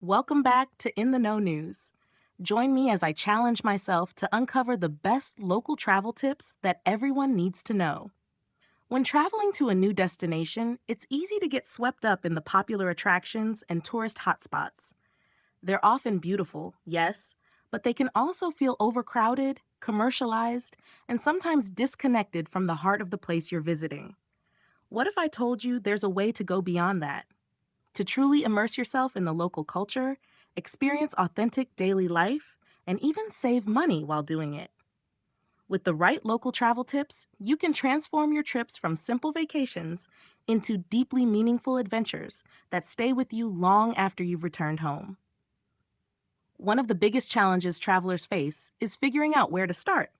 Welcome back to In the Know News. Join me as I challenge myself to uncover the best local travel tips that everyone needs to know. When traveling to a new destination, it's easy to get swept up in the popular attractions and tourist hotspots. They're often beautiful, yes, but they can also feel overcrowded, commercialized, and sometimes disconnected from the heart of the place you're visiting. What if I told you there's a way to go beyond that? To truly immerse yourself in the local culture, experience authentic daily life, and even save money while doing it. With the right local travel tips, you can transform your trips from simple vacations into deeply meaningful adventures that stay with you long after you've returned home. One of the biggest challenges travelers face is figuring out where to start.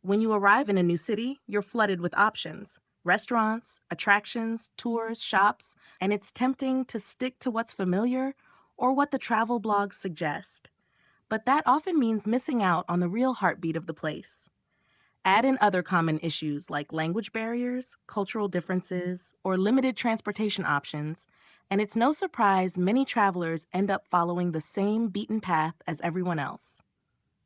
When you arrive in a new city, you're flooded with options: restaurants, attractions, tours, shops, and it's tempting to stick to what's familiar or what the travel blogs suggest. But that often means missing out on the real heartbeat of the place. Add in other common issues like language barriers, cultural differences, or limited transportation options, and it's no surprise many travelers end up following the same beaten path as everyone else.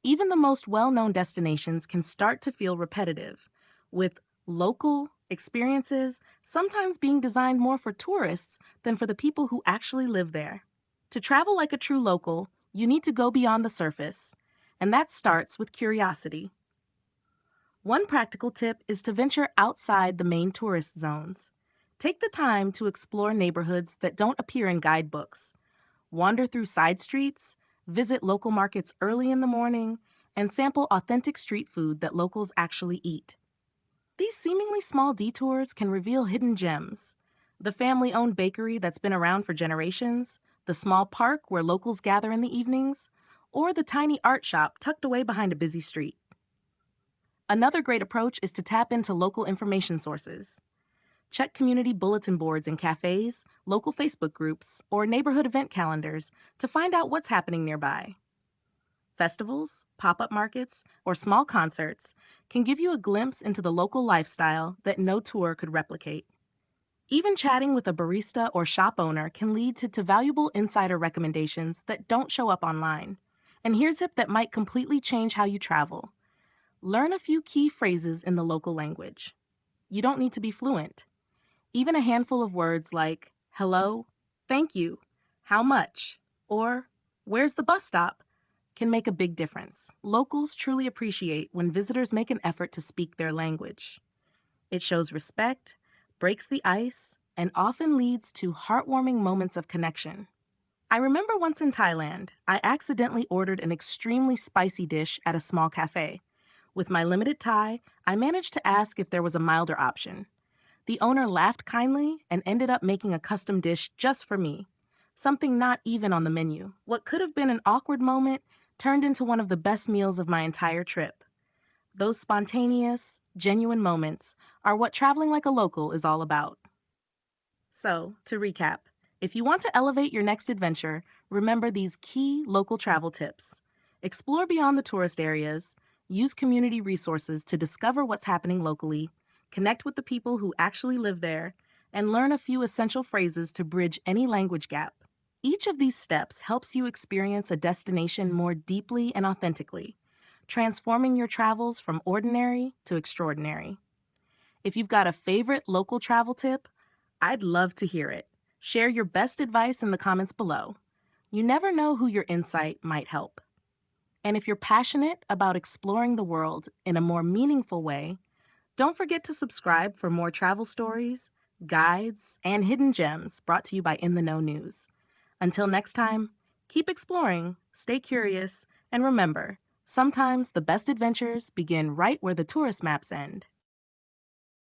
Even the most well-known destinations can start to feel repetitive, with local experiences sometimes being designed more for tourists than for the people who actually live there. To travel like a true local, you need to go beyond the surface, and that starts with curiosity. One practical tip is to venture outside the main tourist zones. Take the time to explore neighborhoods that don't appear in guidebooks. Wander through side streets, visit local markets early in the morning, and sample authentic street food that locals actually eat. These seemingly small detours can reveal hidden gems: the family owned bakery that's been around for generations, the small park where locals gather in the evenings, or the tiny art shop tucked away behind a busy street. Another great approach is to tap into local information sources. Check community bulletin boards in cafes, local Facebook groups, or neighborhood event calendars to find out what's happening nearby. Festivals, pop-up markets, or small concerts can give you a glimpse into the local lifestyle that no tour could replicate. Even chatting with a barista or shop owner can lead to valuable insider recommendations that don't show up online. And here's a tip that might completely change how you travel. Learn a few key phrases in the local language. You don't need to be fluent. Even a handful of words like hello, thank you, how much, or where's the bus stop can make a big difference. Locals truly appreciate when visitors make an effort to speak their language. It shows respect, breaks the ice, and often leads to heartwarming moments of connection. I remember once in Thailand, I accidentally ordered an extremely spicy dish at a small cafe. With my limited Thai, I managed to ask if there was a milder option. The owner laughed kindly and ended up making a custom dish just for me, something not even on the menu. What could have been an awkward moment turned into one of the best meals of my entire trip. Those spontaneous, genuine moments are what traveling like a local is all about. So, to recap, if you want to elevate your next adventure, remember these key local travel tips. Explore beyond the tourist areas, use community resources to discover what's happening locally, connect with the people who actually live there, and learn a few essential phrases to bridge any language gap. Each of these steps helps you experience a destination more deeply and authentically, transforming your travels from ordinary to extraordinary. If you've got a favorite local travel tip, I'd love to hear it. Share your best advice in the comments below. You never know who your insight might help. And if you're passionate about exploring the world in a more meaningful way, don't forget to subscribe for more travel stories, guides, and hidden gems brought to you by In the Know News. Until next time, keep exploring, stay curious, and remember, sometimes the best adventures begin right where the tourist maps end.